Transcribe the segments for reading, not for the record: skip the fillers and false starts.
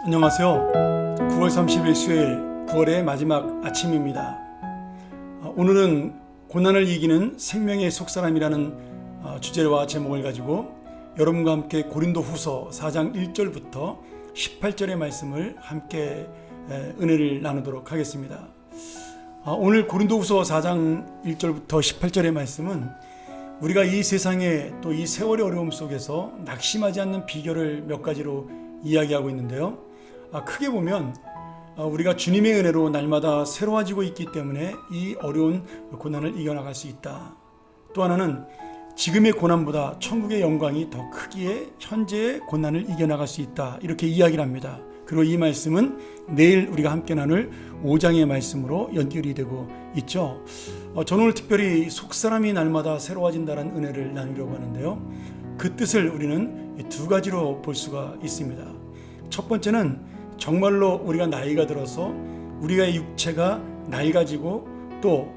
안녕하세요. 9월 30일 수요일 9월의 마지막 아침입니다. 오늘은 고난을 이기는 생명의 속사람이라는 주제와 제목을 가지고 여러분과 함께 고린도후서 4장 1절부터 18절의 말씀을 함께 은혜를 나누도록 하겠습니다. 오늘 고린도후서 4장 1절부터 18절의 말씀은 우리가 이 세상에 또 이 세월의 어려움 속에서 낙심하지 않는 비결을 몇 가지로 이야기하고 있는데요. 크게 보면 우리가 주님의 은혜로 날마다 새로워지고 있기 때문에 이 어려운 고난을 이겨나갈 수 있다. 또 하나는 지금의 고난보다 천국의 영광이 더 크기에 현재의 고난을 이겨나갈 수 있다. 이렇게 이야기를 합니다. 그리고 이 말씀은 내일 우리가 함께 나눌 5장의 말씀으로 연결이 되고 있죠. 저는 오늘 특별히 속사람이 날마다 새로워진다는 은혜를 나누려고 하는데요. 그 뜻을 우리는 두 가지로 볼 수가 있습니다. 첫 번째는 정말로 우리가 나이가 들어서 우리의 육체가 낡아지고 또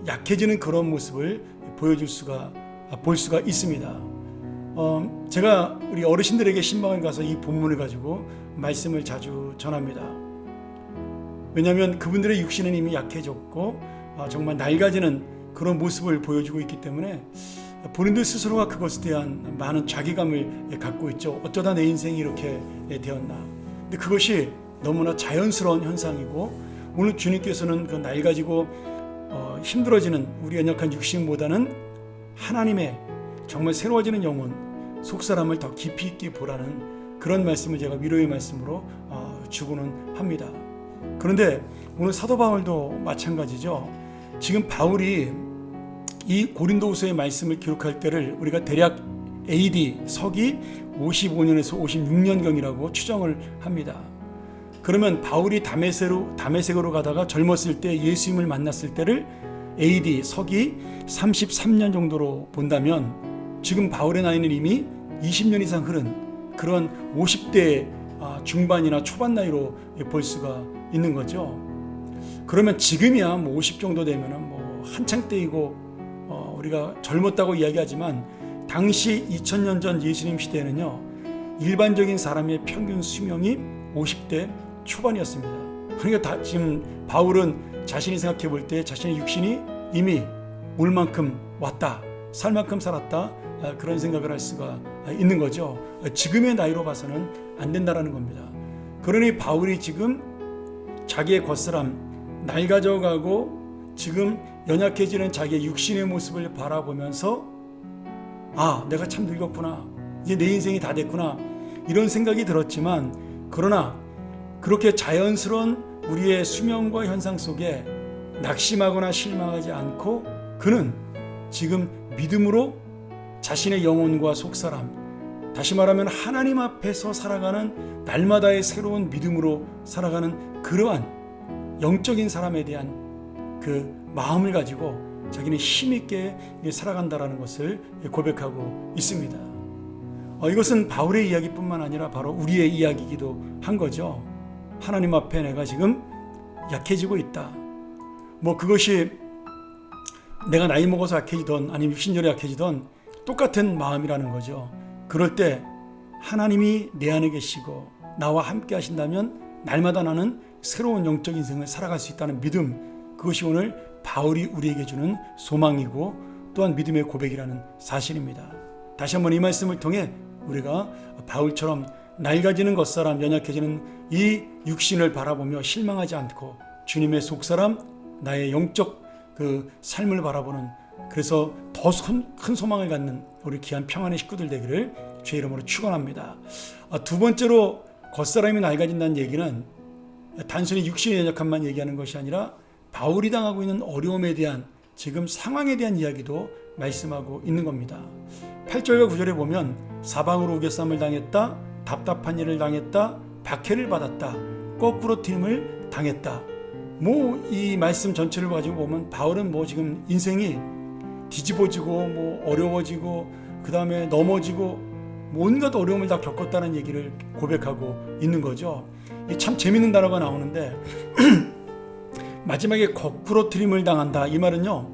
약해지는 그런 모습을 볼 수가 있습니다. 제가 우리 어르신들에게 신방을 가서 이 본문을 가지고 말씀을 자주 전합니다. 왜냐하면 그분들의 육신은 이미 약해졌고 정말 낡아지는 그런 모습을 보여주고 있기 때문에 본인들 스스로가 그것에 대한 많은 자괴감을 갖고 있죠. 어쩌다 내 인생이 이렇게 되었나. 근데 그것이 너무나 자연스러운 현상이고 오늘 주님께서는 그 낡아지고 힘들어지는 우리 연약한 육신보다는 하나님의 정말 새로워지는 영혼, 속사람을 더 깊이 있게 보라는 그런 말씀을 제가 위로의 말씀으로 주고는 합니다. 그런데 오늘 사도 바울도 마찬가지죠. 지금 바울이 이 고린도후서의 말씀을 기록할 때를 우리가 대략 AD 서기 55년에서 56년경이라고 추정을 합니다. 그러면 바울이 다메섹으로 가다가 젊었을 때 예수님을 만났을 때를 AD 서기 33년 정도로 본다면 지금 바울의 나이는 이미 20년 이상 흐른 그런 50대 중반이나 초반 나이로 볼 수가 있는 거죠. 그러면 지금이야 50 정도 되면은 한창 때이고 우리가 젊었다고 이야기하지만 당시 2000년 전 예수님 시대에는요 일반적인 사람의 평균 수명이 50대 초반이었습니다. 그러니까 지금 바울은 자신이 생각해 볼 때 자신의 육신이 이미 올 만큼 왔다, 살 만큼 살았다, 그런 생각을 할 수가 있는 거죠. 지금의 나이로 봐서는 안 된다라는 겁니다. 그러니 바울이 지금 자기의 겉사람 낡아져가고 지금 연약해지는 자기의 육신의 모습을 바라보면서 내가 참 늙었구나, 이제 내 인생이 다 됐구나, 이런 생각이 들었지만 그러나 그렇게 자연스러운 우리의 수명과 현상 속에 낙심하거나 실망하지 않고 그는 지금 믿음으로 자신의 영혼과 속사람, 다시 말하면 하나님 앞에서 살아가는 날마다의 새로운 믿음으로 살아가는 그러한 영적인 사람에 대한 그 마음을 가지고 자기는 힘있게 살아간다라는 것을 고백하고 있습니다. 이것은 바울의 이야기뿐만 아니라 바로 우리의 이야기이기도 한 거죠. 하나님 앞에 내가 지금 약해지고 있다. 그것이 내가 나이 먹어서 약해지던 아니면 육신적으로 약해지던 똑같은 마음이라는 거죠. 그럴 때 하나님이 내 안에 계시고 나와 함께 하신다면 날마다 나는 새로운 영적 인생을 살아갈 수 있다는 믿음, 그것이 오늘 바울이 우리에게 주는 소망이고 또한 믿음의 고백이라는 사실입니다. 다시 한번 이 말씀을 통해 우리가 바울처럼 낡아지는 겉사람, 연약해지는 이 육신을 바라보며 실망하지 않고 주님의 속사람, 나의 영적 그 삶을 바라보는, 그래서 더 큰 소망을 갖는 우리 귀한 평안의 식구들 되기를 주의 이름으로 축원합니다. 두 번째로 겉사람이 낡아진다는 얘기는 단순히 육신의 연약함만 얘기하는 것이 아니라 바울이 당하고 있는 어려움에 대한 지금 상황에 대한 이야기도 말씀하고 있는 겁니다. 8절과 9절에 보면 사방으로 우겨쌈을 당했다, 답답한 일을 당했다, 박해를 받았다, 거꾸로 튀김을 당했다. 이 말씀 전체를 가지고 보면 바울은 지금 인생이 뒤집어지고 어려워지고 그 다음에 넘어지고 온갖 어려움을 다 겪었다는 얘기를 고백하고 있는 거죠. 참 재밌는 단어가 나오는데 마지막에 거꾸로 트림을 당한다. 이 말은요,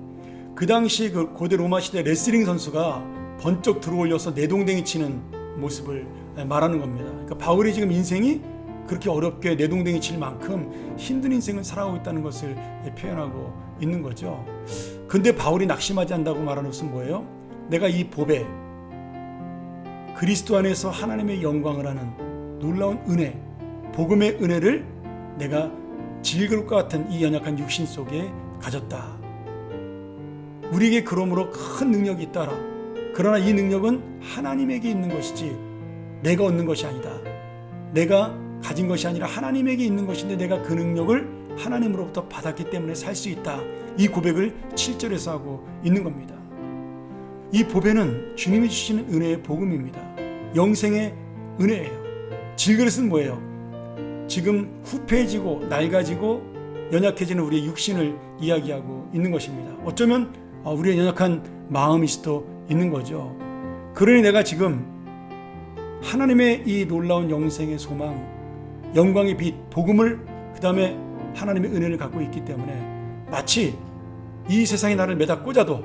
그 당시 그 고대 로마 시대 레슬링 선수가 번쩍 들어올려서 내동댕이 치는 모습을 말하는 겁니다. 그러니까 바울이 지금 인생이 그렇게 어렵게 내동댕이 칠 만큼 힘든 인생을 살아가고 있다는 것을 표현하고 있는 거죠. 근데 바울이 낙심하지 않는다고 말하는 것은 뭐예요? 내가 이 복에 그리스도 안에서 하나님의 영광을 하는 놀라운 은혜, 복음의 은혜를 내가 질그릇 같은 이 연약한 육신 속에 가졌다. 우리에게 그러므로 큰 능력이 있다라. 그러나 이 능력은 하나님에게 있는 것이지 내가 얻는 것이 아니다. 내가 가진 것이 아니라 하나님에게 있는 것인데 내가 그 능력을 하나님으로부터 받았기 때문에 살 수 있다. 이 고백을 7절에서 하고 있는 겁니다. 이 보배는 주님이 주시는 은혜의 복음입니다. 영생의 은혜예요. 질그릇은 뭐예요? 지금 후패해지고 낡아지고 연약해지는 우리의 육신을 이야기하고 있는 것입니다. 어쩌면 우리의 연약한 마음일 수도 있는 거죠. 그러니 내가 지금 하나님의 이 놀라운 영생의 소망, 영광의 빛, 복음을 그 다음에 하나님의 은혜를 갖고 있기 때문에 마치 이 세상에 나를 매다 꽂아도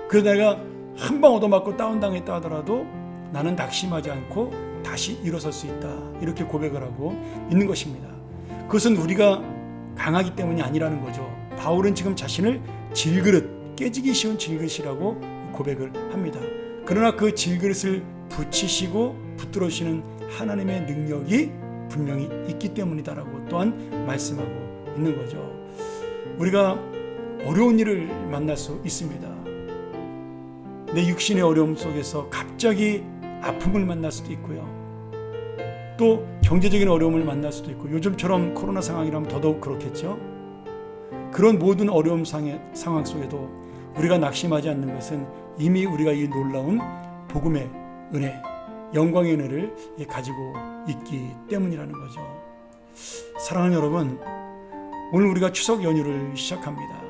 그래서 내가 한 방 얻어맞고 다운당했다 하더라도 나는 낙심하지 않고 다시 일어설 수 있다. 이렇게 고백을 하고 있는 것입니다. 그것은 우리가 강하기 때문이 아니라는 거죠. 바울은 지금 자신을 질그릇, 깨지기 쉬운 질그릇이라고 고백을 합니다. 그러나 그 질그릇을 붙이시고 붙들어주시는 하나님의 능력이 분명히 있기 때문이다라고 또한 말씀하고 있는 거죠. 우리가 어려운 일을 만날 수 있습니다. 내 육신의 어려움 속에서 갑자기 아픔을 만날 수도 있고요. 또 경제적인 어려움을 만날 수도 있고 요즘처럼 코로나 상황이라면 더더욱 그렇겠죠. 그런 모든 어려움 상황 속에도 우리가 낙심하지 않는 것은 이미 우리가 이 놀라운 복음의 은혜, 영광의 은혜를 가지고 있기 때문이라는 거죠. 사랑하는 여러분, 오늘 우리가 추석 연휴를 시작합니다.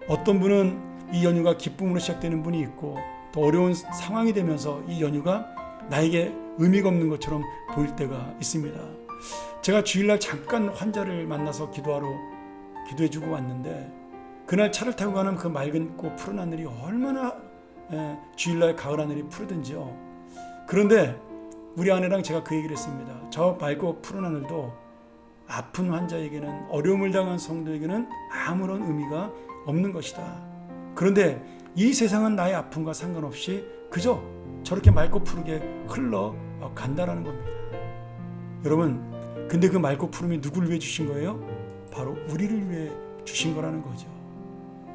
어떤 분은 이 연휴가 기쁨으로 시작되는 분이 있고 또 어려운 상황이 되면서 이 연휴가 나에게 의미가 없는 것처럼 보일 때가 있습니다. 제가 주일날 잠깐 환자를 만나서 기도해주고 왔는데 그날 차를 타고 가는 그 맑은 꽃 푸른 하늘이 얼마나 주일날 가을 하늘이 푸르든지요. 그런데 우리 아내랑 제가 그 얘기를 했습니다. 저 맑고 푸른 하늘도 아픈 환자에게는, 어려움을 당한 성도에게는 아무런 의미가 없는 것이다. 그런데 이 세상은 나의 아픔과 상관없이 그저 저렇게 맑고 푸르게 흘러간다라는 겁니다. 여러분, 근데 그 맑고 푸름이 누구를 위해 주신 거예요? 바로 우리를 위해 주신 거라는 거죠.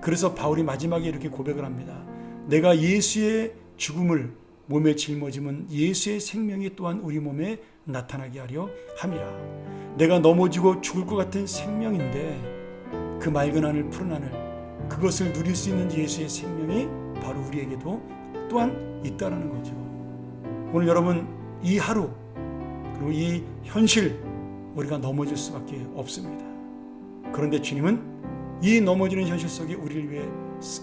그래서 바울이 마지막에 이렇게 고백을 합니다. 내가 예수의 죽음을 몸에 짊어지면 예수의 생명이 또한 우리 몸에 나타나게 하려 함이라. 내가 넘어지고 죽을 것 같은 생명인데 그 맑은 하늘 푸른 하늘 그것을 누릴 수 있는 예수의 생명이 바로 우리에게도 또한 있다라는 거죠. 오늘 여러분, 이 하루 그리고 이 현실 우리가 넘어질 수밖에 없습니다. 그런데 주님은 이 넘어지는 현실 속에 우리를 위해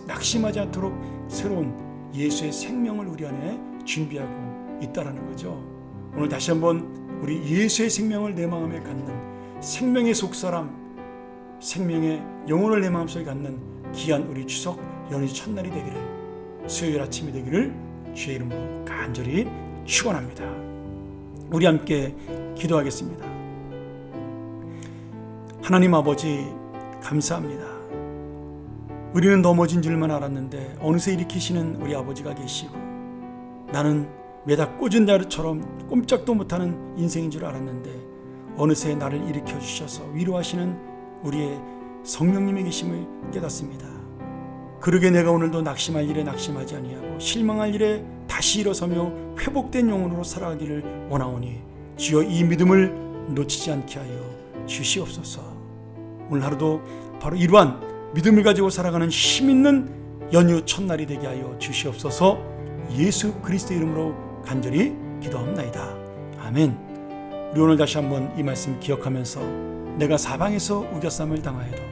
낙심하지 않도록 새로운 예수의 생명을 우리 안에 준비하고 있다라는 거죠. 오늘 다시 한번 우리 예수의 생명을 내 마음에 갖는 생명의 속사람, 생명의 영혼을 내 마음속에 갖는 귀한 우리 추석 연휴 첫날이 되기를, 수요일 아침이 되기를 주의 이름으로 간절히 축원합니다. 우리 함께 기도하겠습니다. 하나님 아버지, 감사합니다. 우리는 넘어진 줄만 알았는데 어느새 일으키시는 우리 아버지가 계시고, 나는 매다 꽂은 자루처럼 꼼짝도 못하는 인생인 줄 알았는데 어느새 나를 일으켜 주셔서 위로하시는 우리의 성령님의 계심을 깨닫습니다. 그러게 내가 오늘도 낙심할 일에 낙심하지 아니하고 실망할 일에 다시 일어서며 회복된 영혼으로 살아가기를 원하오니 주여 이 믿음을 놓치지 않게 하여 주시옵소서. 오늘 하루도 바로 이러한 믿음을 가지고 살아가는 힘있는 연휴 첫날이 되게 하여 주시옵소서. 예수 그리스도의 이름으로 간절히 기도합나이다. 아멘. 우리 오늘 다시 한번 이 말씀 기억하면서 내가 사방에서 우겨쌈을 당하여도,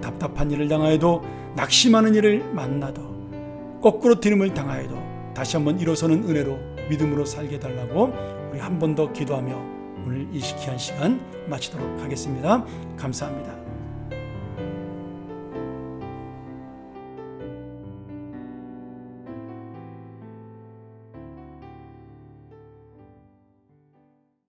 답답한 일을 당하여도, 낙심하는 일을 만나도, 거꾸로 들음을 당하여도 다시 한번 일어서는 은혜로 믿음으로 살게 해달라고 우리 한 번 더 기도하며 오늘 이 귀한 시간 마치도록 하겠습니다. 감사합니다.